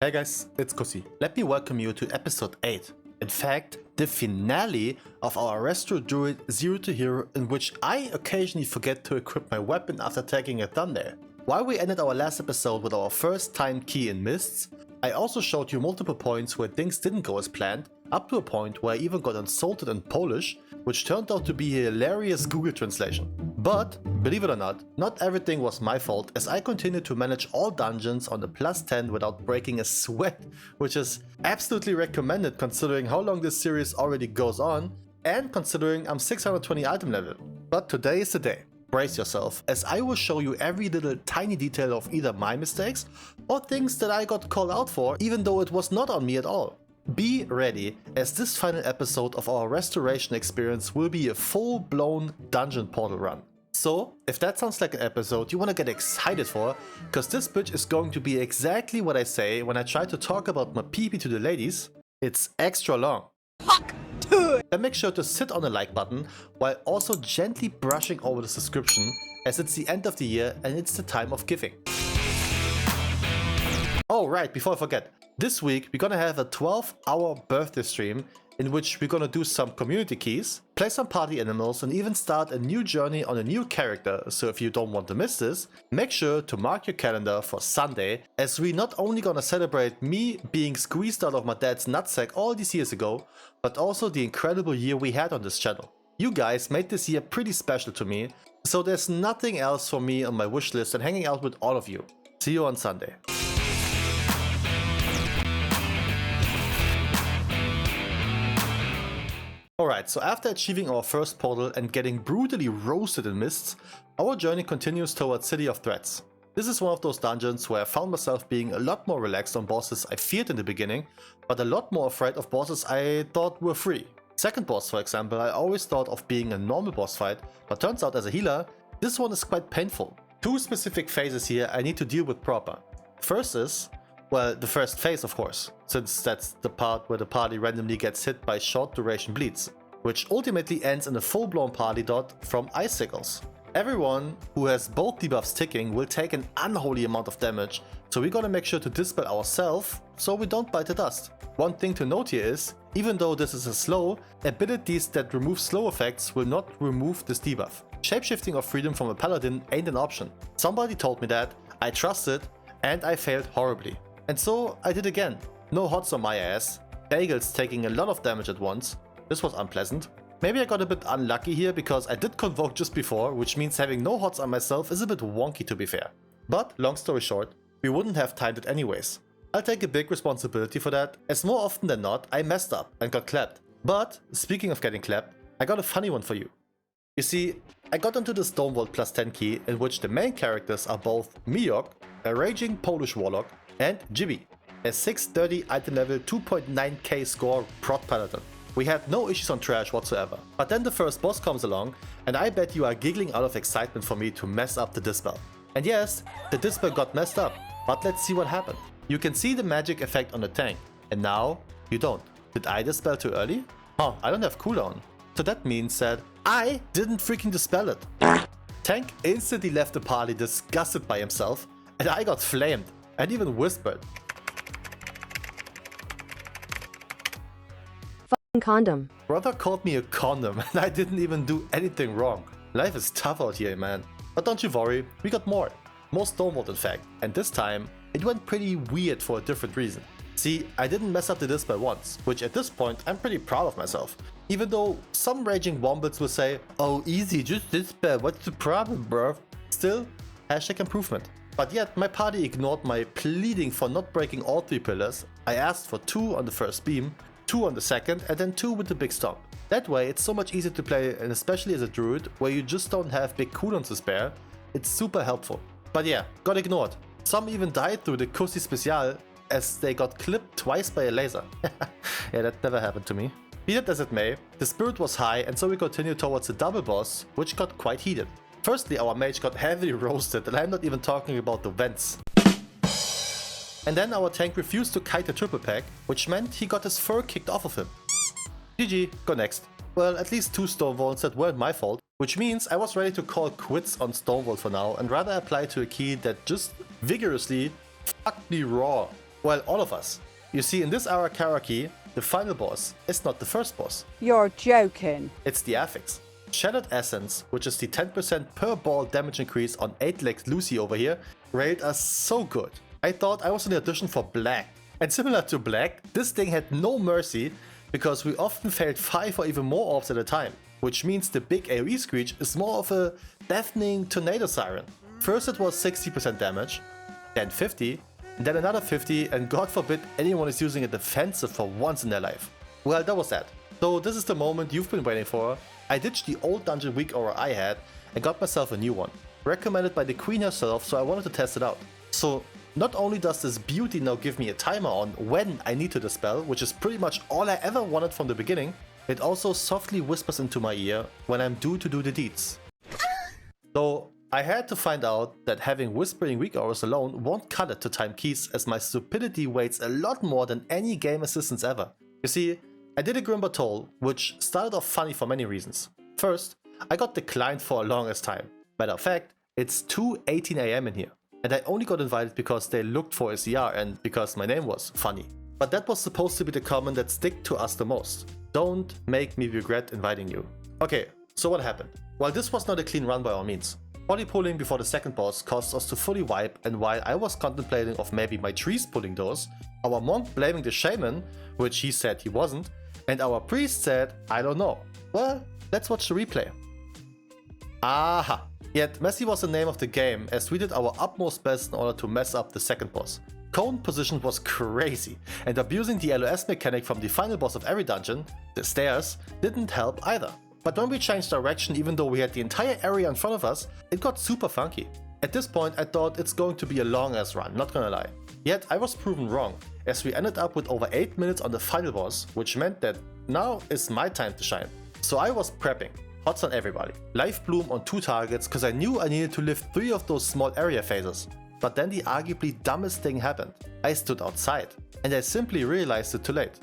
Hey guys, it's Kussi. Let me welcome you to episode 8. In fact, the finale of our Restore Druid 0 to Hero, in which I occasionally forget to equip my weapon after taking a thunder. While we ended our last episode with our first timed key in Mists, I also showed you multiple points where things didn't go as planned, up to a point where I even got insulted in Polish, which turned out to be a hilarious Google translation. But, believe it or not everything was my fault, as I continued to manage all dungeons on the +10 without breaking a sweat, which is absolutely recommended considering how long this series already goes on, and considering I'm 620 item level. But today is the day. Brace yourself, as I will show you every little tiny detail of either my mistakes or things that I got called out for, even though it was not on me at all. Be ready, as this final episode of our restoration experience will be a full-blown dungeon portal run. So, if that sounds like an episode you want to get excited for, cause this bitch is going to be exactly what I say when I try to talk about my PP to the ladies, it's extra long. Fuck! Then make sure to sit on the like button, while also gently brushing over the subscription, as it's the end of the year and it's the time of giving. Oh right, before I forget, this week we're gonna have a 12-hour birthday stream in which we're gonna do some community keys, play some party animals, and even start a new journey on a new character. So if you don't want to miss this, make sure to mark your calendar for Sunday, as we not only gonna celebrate me being squeezed out of my dad's nutsack all these years ago, but also the incredible year we had on this channel. You guys made this year pretty special to me, so there's nothing else for me on my wish list than hanging out with all of you. See you on Sunday. Alright, so after achieving our first portal and getting brutally roasted in Mists, our journey continues towards City of Threats. This is one of those dungeons where I found myself being a lot more relaxed on bosses I feared in the beginning, but a lot more afraid of bosses I thought were free. Second boss, for example, I always thought of being a normal boss fight, but turns out as a healer, this one is quite painful. Two specific phases here I need to deal with proper. First is, well, the first phase of course, since that's the part where the party randomly gets hit by short duration bleeds, which ultimately ends in a full-blown party dot from icicles. Everyone who has both debuffs ticking will take an unholy amount of damage, so we gotta make sure to dispel ourselves so we don't bite the dust. One thing to note here is, even though this is a slow, abilities that remove slow effects will not remove this debuff. Shapeshifting or freedom from a paladin ain't an option. Somebody told me that, I trusted, and I failed horribly. And so I did again. No hots on my ass, bagels taking a lot of damage at once. This was unpleasant. Maybe I got a bit unlucky here because I did convoke just before, which means having no hots on myself is a bit wonky to be fair. But long story short, we wouldn't have timed it anyways. I'll take a big responsibility for that, as more often than not I messed up and got clapped. But speaking of getting clapped, I got a funny one for you. You see, I got into the Stonevault +10 key in which the main characters are both Miok, a raging Polish warlock, and Jibby, a 630 item level 2.9k score prot paladin. We had no issues on trash whatsoever. But then the first boss comes along, and I bet you are giggling out of excitement for me to mess up the dispel. And yes, the dispel got messed up, but let's see what happened. You can see the magic effect on the tank, and now you don't. Did I dispel too early? Oh, I don't have cooldown. So that means that I didn't freaking dispel it. Tank instantly left the party disgusted by himself, and I got flamed, and even whispered. Condom. Brother called me a condom and I didn't even do anything wrong. Life is tough out here, man. But don't you worry, we got more. More Stonevault in fact, and this time it went pretty weird for a different reason. See, I didn't mess up the dispel once, which at this point I'm pretty proud of myself. Even though some raging wombats will say, oh easy, just dispel, what's the problem bro? Still, hashtag improvement. But yet my party ignored my pleading for not breaking all 3 pillars. I asked for 2 on the first beam, 2 on the second, and then 2 with the big stomp. That way it's so much easier to play, and especially as a druid where you just don't have big cooldowns to spare, it's super helpful. But yeah, got ignored. Some even died through the Kussi special as they got clipped twice by a laser. Yeah, that never happened to me. Be that as it may, the spirit was high, and so we continued towards the double boss, which got quite heated. Firstly, our mage got heavily roasted, and I'm not even talking about the vents. And then our tank refused to kite the triple pack, which meant he got his fur kicked off of him. GG, go next. Well, at least 2 Stonevaults that weren't my fault, which means I was ready to call quits on Stonevault for now and rather apply to a key that just vigorously fucked me raw. Well, all of us. You see, in this hierarchy, the final boss is not the first boss. You're joking. It's the Affix. Shattered Essence, which is the 10% per ball damage increase on 8-legged Lucy over here, railed us so good. I thought I was in the audition for Black. And similar to Black, this thing had no mercy because we often failed 5 or even more orbs at a time, which means the big AoE screech is more of a deafening tornado siren. First it was 60% damage, then 50, then another 50, and God forbid anyone is using a defensive for once in their life. Well, that was that. So this is the moment you've been waiting for. I ditched the old Dungeon Weakaura I had and got myself a new one. Recommended by the queen herself, so I wanted to test it out. So not only does this beauty now give me a timer on when I need to dispel, which is pretty much all I ever wanted from the beginning, it also softly whispers into my ear when I'm due to do the deeds. So I had to find out that having Whispering Weakauras alone won't cut it to time keys, as my stupidity weighs a lot more than any game assistance ever. You see, I did a Grim Batol, which started off funny for many reasons. First, I got declined for a longest time. Matter of fact, it's 2:18 AM in here. And I only got invited because they looked for a CR and because my name was funny. But that was supposed to be the comment that stick to us the most. Don't make me regret inviting you. Okay, so what happened? Well, this was not a clean run by all means. Body pulling before the second boss caused us to fully wipe, and while I was contemplating of maybe my trees pulling those, our monk blaming the shaman, which he said he wasn't, and our priest said, I don't know. Well, let's watch the replay. Aha! Yet messy was the name of the game, as we did our utmost best in order to mess up the second boss. Cone position was crazy, and abusing the LOS mechanic from the final boss of every dungeon, the stairs, didn't help either. But when we changed direction, even though we had the entire area in front of us, it got super funky. At this point I thought it's going to be a long ass run, not gonna lie. Yet I was proven wrong, as we ended up with over 8 minutes on the final boss, which meant that now is my time to shine. So I was prepping. Hots on everybody. Life Bloom on 2 targets, cause I knew I needed to lift 3 of those small area phases. But then the arguably dumbest thing happened. I stood outside, and I simply realized it too late.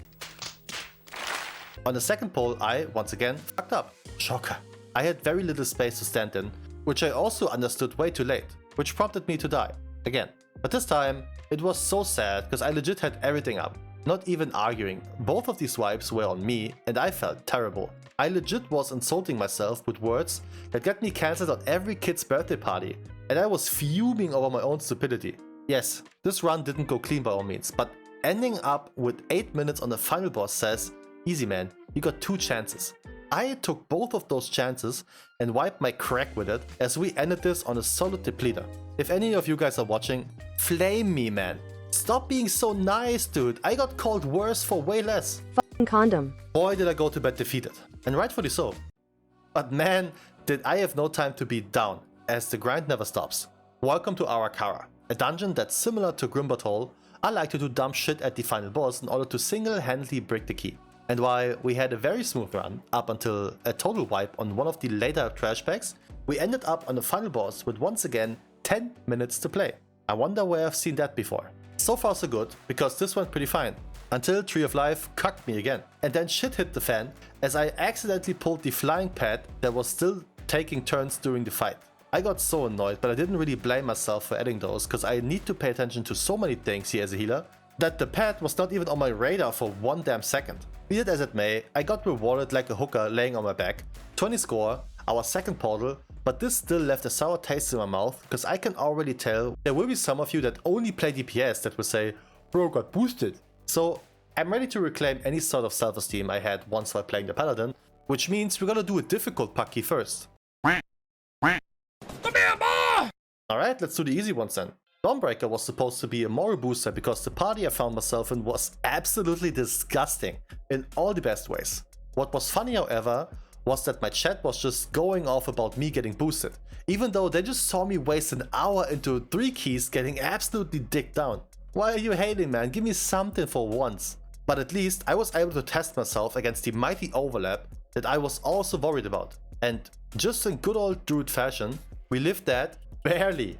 On the second pole I, once again, fucked up. Shocker. I had very little space to stand in, which I also understood way too late, which prompted me to die. Again. But this time, it was so sad cause I legit had everything up. Not even arguing. Both of these wipes were on me, and I felt terrible. I legit was insulting myself with words that got me cancelled on every kid's birthday party, and I was fuming over my own stupidity. Yes, this run didn't go clean by all means, but ending up with 8 minutes on the final boss says, easy man, you got 2 chances. I took both of those chances and wiped my crack with it, as we ended this on a solid depleter. If any of you guys are watching, flame me man. Stop being so nice, dude. I got called worse for way less. Fucking condom. Boy, did I go to bed defeated. And rightfully so. But man, did I have no time to be down, as the grind never stops. Welcome to Hero Restoration, a dungeon that's similar to Grim Batol. I like to do dumb shit at the final boss in order to single-handedly break the key. And while we had a very smooth run, up until a total wipe on one of the later trash packs, we ended up on the final boss with once again 10 minutes to play. I wonder where I've seen that before. So far so good, because this went pretty fine. Until Tree of Life cucked me again. And then shit hit the fan, as I accidentally pulled the flying pad that was still taking turns during the fight. I got so annoyed, but I didn't really blame myself for adding those, cause I need to pay attention to so many things here as a healer, that the pad was not even on my radar for 1 damn second. Be it as it may, I got rewarded like a hooker laying on my back. 20 score, our second portal, but this still left a sour taste in my mouth, cause I can already tell there will be some of you that only play DPS that will say, bro got boosted. So I'm ready to reclaim any sort of self-esteem I had once while playing the Paladin, which means we're gonna do a difficult pucky first. Alright, let's do the easy ones then. Dawnbreaker was supposed to be a moral booster because the party I found myself in was absolutely disgusting in all the best ways. What was funny however was that my chat was just going off about me getting boosted, even though they just saw me waste an hour into 3 keys getting absolutely dicked down. Why are you hating, man? Give me something for once. But at least I was able to test myself against the mighty overlap that I was also worried about. And just in good old druid fashion, we lived that barely.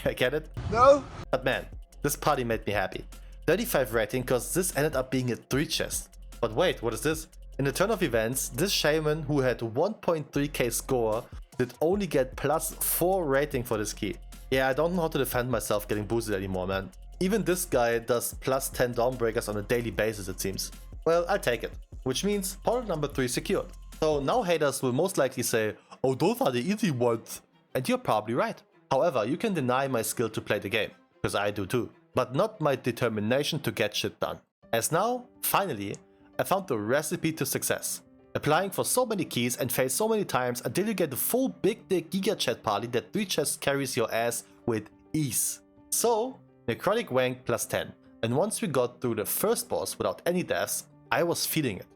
Get it? No? But man, this party made me happy. 35 rating cause this ended up being a 3 chest. But wait, what is this? In the turn of events, this shaman who had 1.3k score did only get +4 rating for this key. Yeah, I don't know how to defend myself getting boosted anymore, man. Even this guy does plus 10 Dawnbreakers on a daily basis, it seems. Well, I'll take it. Which means portal number 3 secured. So now haters will most likely say, oh, those are the easy ones. And you're probably right. However, you can deny my skill to play the game, because I do too. But not my determination to get shit done. As now, finally, I found the recipe to success. Applying for so many keys and fail so many times until you get the full big dick giga chat party that 3 chests carries your ass with ease. So, Necrotic Wank plus 10. And once we got through the first boss without any deaths, I was feeling it.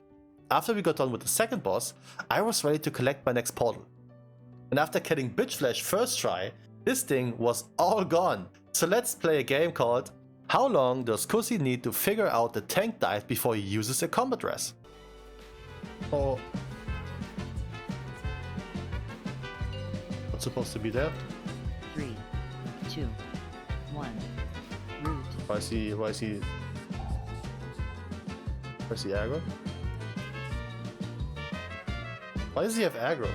After we got done with the second boss, I was ready to collect my next portal. And after getting Bitch Flash first try, this thing was all gone. So let's play a game called How long does Kussi need to figure out the tank dive before he uses a combat dress? Oh. What's supposed to be there? 3, 2, 1. Root. Why is he aggro? Why does he have aggro?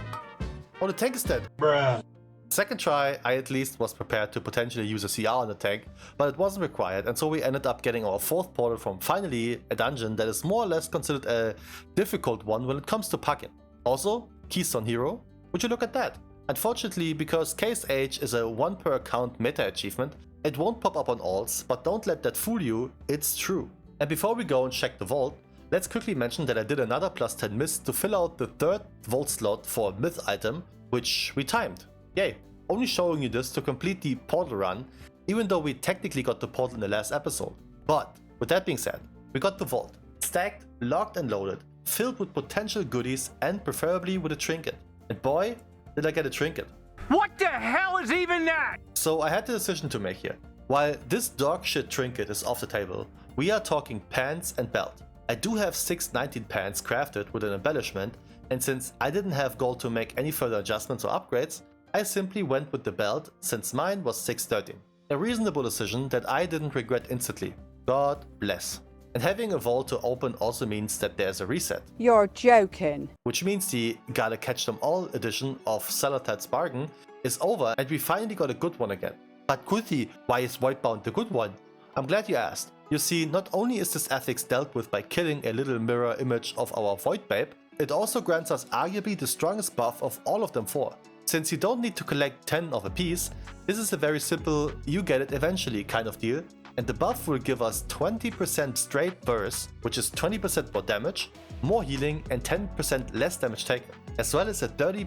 Oh, the tank is dead. Bruh. Second try, I at least was prepared to potentially use a CR on the tank, but it wasn't required, and so we ended up getting our fourth portal from finally a dungeon that is more or less considered a difficult one when it comes to packing. Also, Keystone Hero. Would you look at that? Unfortunately, because Case Age is a 1 per account meta achievement, it won't pop up on alts, but don't let that fool you, it's true. And before we go and check the vault, let's quickly mention that I did another plus 10 myths to fill out the third vault slot for a myth item, which we timed. Yay! Only showing you this to complete the portal run, even though we technically got the portal in the last episode. But, with that being said, we got the vault. Stacked, locked and loaded, filled with potential goodies and preferably with a trinket. And boy, did I get a trinket. What the hell is even that? So I had the decision to make here. While this dog shit trinket is off the table, we are talking pants and belt. I do have 619 pants crafted with an embellishment, and since I didn't have gold to make any further adjustments or upgrades, I simply went with the belt since mine was 613. A reasonable decision that I didn't regret instantly. God bless. And having a vault to open also means that there's a reset. You're joking. Which means the Gotta Catch Them All edition of Salatad's Bargain is over and we finally got a good one again. But Kussi, why is Whitebound the good one? I'm glad you asked. You see, not only is this affix dealt with by killing a little mirror image of our Void Babe, it also grants us arguably the strongest buff of all of them four. Since you don't need to collect 10 of a piece, this is a very simple you get it eventually kind of deal, and the buff will give us 20% straight burst, which is 20% more damage, more healing and 10% less damage taken, as well as a 30%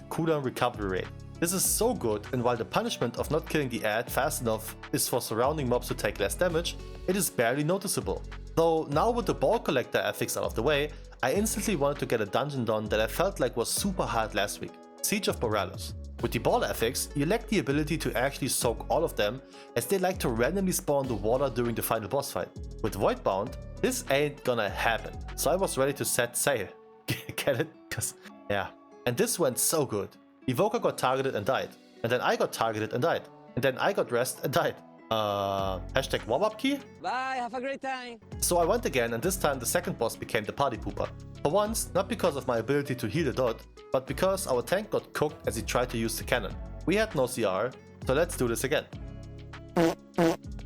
cooldown recovery rate. This is so good, and while the punishment of not killing the ad fast enough is for surrounding mobs to take less damage, it is barely noticeable. Though now with the ball collector affix out of the way, I instantly wanted to get a dungeon done that I felt like was super hard last week. Siege of Borealis. With the ball affix, you lack the ability to actually soak all of them, as they like to randomly spawn the water during the final boss fight. With Voidbound, this ain't gonna happen, so I was ready to set sail. Get it? Cause yeah. And this went so good. Evoker got targeted and died, and then I got targeted and died, and then I got rest and died. Hashtag warm-up key? Bye, have a great time. So I went again, and this time the second boss became the party pooper. For once, not because of my ability to heal the dot, but because our tank got cooked as he tried to use the cannon. We had no CR, so let's do this again.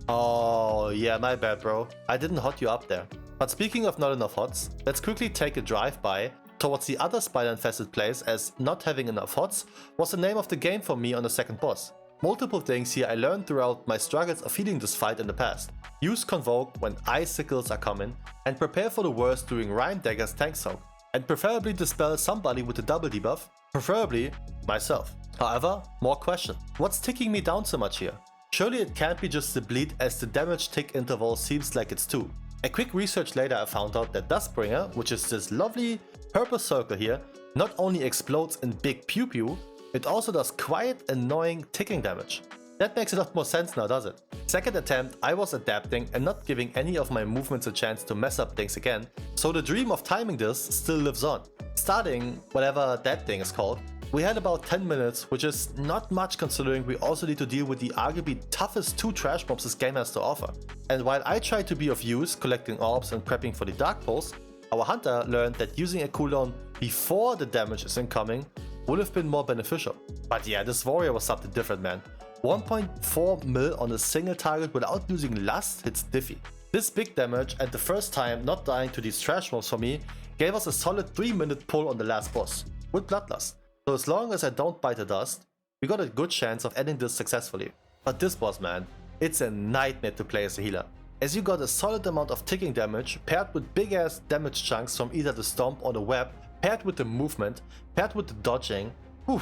Oh yeah, my bad bro, I didn't hot you up there. But speaking of not enough hots, let's quickly take a drive-by towards the other spider-infested place, as not having enough hots was the name of the game for me on the second boss. Multiple things here I learned throughout my struggles of healing this fight in the past. Use Convoke when icicles are coming, and prepare for the worst during Rhyme Dagger's tank soak. And preferably dispel somebody with a double debuff, preferably myself. However, more question. What's ticking me down so much here? Surely it can't be just the bleed, as the damage tick interval seems like it's 2. A quick research later I found out that Dustbringer, which is this lovely purple circle here, not only explodes in big pew pew, it also does quiet, annoying ticking damage. That makes a lot more sense now, does it? Second attempt, I was adapting and not giving any of my movements a chance to mess up things again, so the dream of timing this still lives on. Starting, whatever that thing is called, we had about 10 minutes, which is not much considering we also need to deal with the arguably toughest 2 trash mobs this game has to offer. And while I tried to be of use, collecting orbs and prepping for the Dark Pulse, our hunter learned that using a cooldown before the damage is incoming would have been more beneficial. But yeah, this warrior was something different, man. 1.4 mil on a single target without using lust hits diffy. This big damage and the first time not dying to these trash mobs for me gave us a solid 3-minute pull on the last boss, with Bloodlust. So as long as I don't bite the dust, we got a good chance of ending this successfully. But this boss, man, it's a nightmare to play as a healer, as you got a solid amount of ticking damage paired with big ass damage chunks from either the stomp or the web, paired with the movement, paired with the dodging. Whew.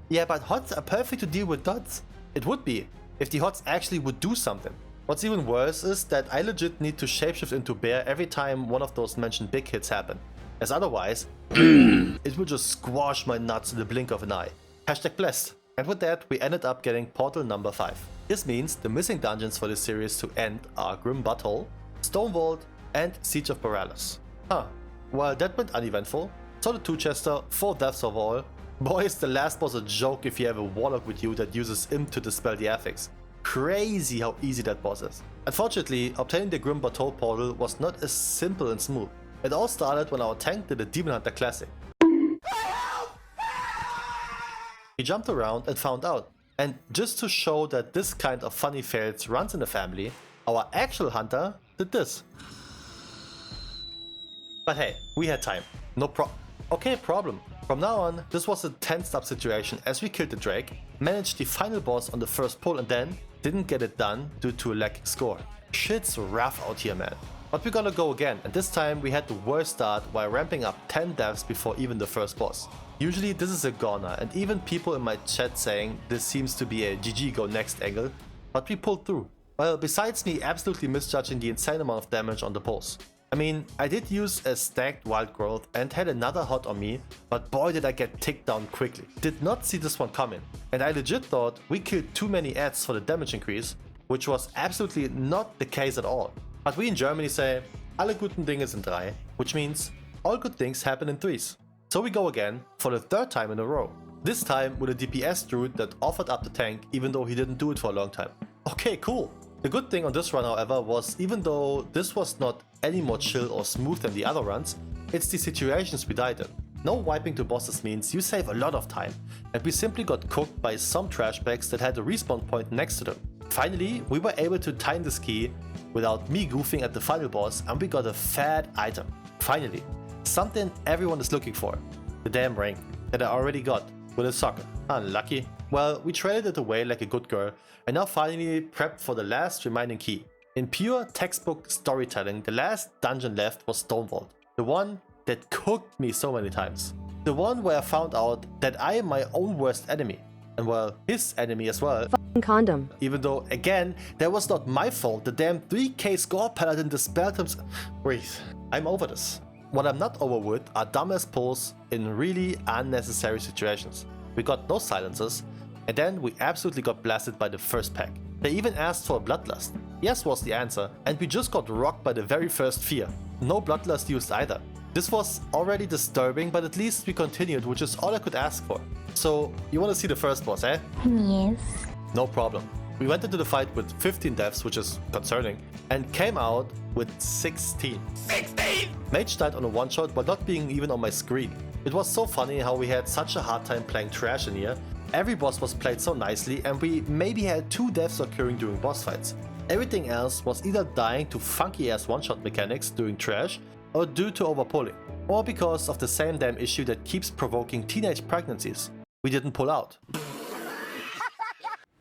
Yeah, but HOTS are perfect to deal with dots. It would be, if the HOTS actually would do something. What's even worse is that I legit need to shapeshift into bear every time one of those mentioned big hits happen, as otherwise it will just squash my nuts in the blink of an eye. Hashtag blessed. And with that, we ended up getting portal number 5. This means the missing dungeons for this series to end are Grim Batol, Stone Vault, and Siege of Borealis. Huh, well that went uneventful. So the 2-chester, 4 deaths of all. Boy, is the last boss a joke if you have a warlock with you that uses imp to dispel the affix. Crazy how easy that boss is. Unfortunately, obtaining the Grim Batol portal was not as simple and smooth. It all started when our tank did a Demon Hunter classic. He jumped around and found out. And just to show that this kind of funny fails runs in the family, our actual hunter did this. But hey, we had time. No problem. From now on, this was a tensed up situation as we killed the Drake, managed the final boss on the first pull and then didn't get it done due to a lacking score. Shit's rough out here, man. But we gotta go again, and this time we had the worst start while ramping up 10 deaths before even the first boss. Usually this is a goner, and even people in my chat saying this seems to be a GG go next angle, but we pulled through. Well, besides me absolutely misjudging the insane amount of damage on the pulse. I mean, I did use a stacked wild growth and had another hot on me, but boy did I get ticked down quickly. Did not see this one coming, and I legit thought we killed too many adds for the damage increase, which was absolutely not the case at all. But we in Germany say, alle guten Dinge sind drei, which means all good things happen in threes. So we go again for the 3rd time in a row. This time with a DPS druid that offered up the tank even though he didn't do it for a long time. Okay, cool. The good thing on this run, however, was even though this was not any more chill or smooth than the other runs, it's the situations we died in. No wiping to bosses means you save a lot of time, and we simply got cooked by some trash bags that had a respawn point next to them. Finally, we were able to time this key without me goofing at the final boss, and we got a fat item. Finally, something everyone is looking for. The damn ring that I already got with a socket. Unlucky. Well, we traded it away like a good girl, and now finally prepped for the last remaining key. In pure textbook storytelling, the last dungeon left was Stone Vault. The one that cooked me so many times. The one where I found out that I am my own worst enemy. And well, his enemy as well. Condom. Even though, again, that was not my fault. The damn 3k score paladin dispelled him. Breathe. I'm over this. What I'm not over with are dumbass pulls in really unnecessary situations. We got no silences, and then we absolutely got blasted by the first pack. They even asked for a Bloodlust. Yes was the answer, and we just got rocked by the very first fear. No Bloodlust used either. This was already disturbing, but at least we continued, which is all I could ask for. So, you wanna see the first boss, eh? Yes. No problem. We went into the fight with 15 deaths, which is concerning, and came out with 16. 16! Mage died on a one-shot while not being even on my screen. It was so funny how we had such a hard time playing trash in here. Every boss was played so nicely, and we maybe had 2 deaths occurring during boss fights. Everything else was either dying to funky ass one-shot mechanics during trash, or due to overpulling, or because of the same damn issue that keeps provoking teenage pregnancies. We didn't pull out.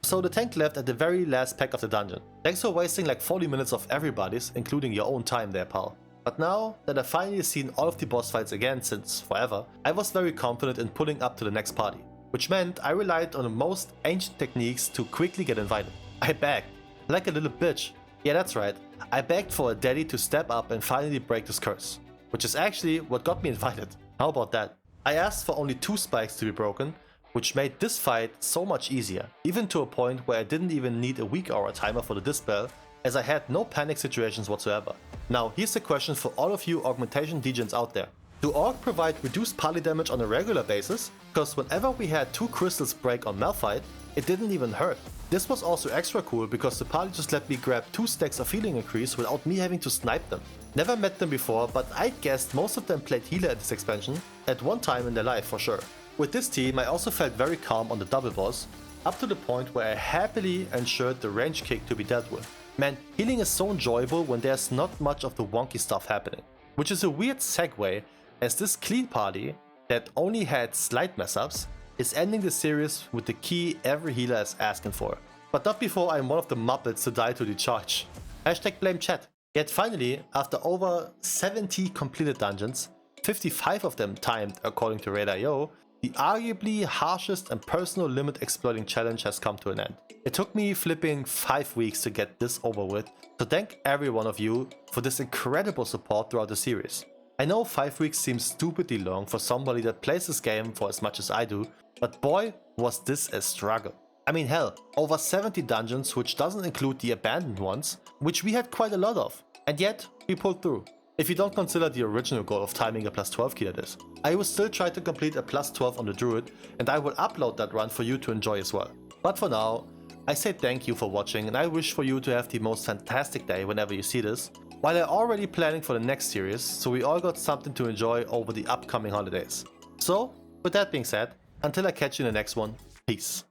So the tank left at the very last pack of the dungeon. Thanks for wasting like 40 minutes of everybody's, including your own time there, pal. But now that I've finally seen all of the boss fights again since forever, I was very confident in pulling up to the next party, which meant I relied on the most ancient techniques to quickly get invited. I begged, like a little bitch. Yeah, that's right, I begged for a daddy to step up and finally break this curse, which is actually what got me invited. How about that? I asked for only 2 spikes to be broken, which made this fight so much easier, even to a point where I didn't even need a Weakaura timer for the dispel, as I had no panic situations whatsoever. Now here's the question for all of you augmentation degens out there. Do Aug provide reduced party damage on a regular basis? Because whenever we had 2 crystals break on Malphite, it didn't even hurt. This was also extra cool because the party just let me grab 2 stacks of healing increase without me having to snipe them. Never met them before, but I guessed most of them played healer at this expansion, at one time in their life for sure. With this team I also felt very calm on the double boss, up to the point where I happily ensured the range kick to be dealt with. Man, healing is so enjoyable when there's not much of the wonky stuff happening. Which is a weird segue, as this clean party, that only had slight mess ups, is ending the series with the key every healer is asking for. But not before I'm one of the muppets to die to the charge. Hashtag blame chat. Yet finally, after over 70 completed dungeons, 55 of them timed according to Raid.io, the arguably harshest and personal limit exploiting challenge has come to an end. It took me flipping 5 weeks to get this over with, so thank every one of you for this incredible support throughout the series. I know 5 weeks seems stupidly long for somebody that plays this game for as much as I do, but boy was this a struggle. I mean hell, over 70 dungeons, which doesn't include the abandoned ones, which we had quite a lot of, and yet we pulled through. If you don't consider the original goal of timing a plus 12 key that is. I will still try to complete a plus 12 on the Druid, and I will upload that run for you to enjoy as well. But for now, I say thank you for watching, and I wish for you to have the most fantastic day whenever you see this, while I'm already planning for the next series, so we all got something to enjoy over the upcoming holidays. So, with that being said, until I catch you in the next one, peace.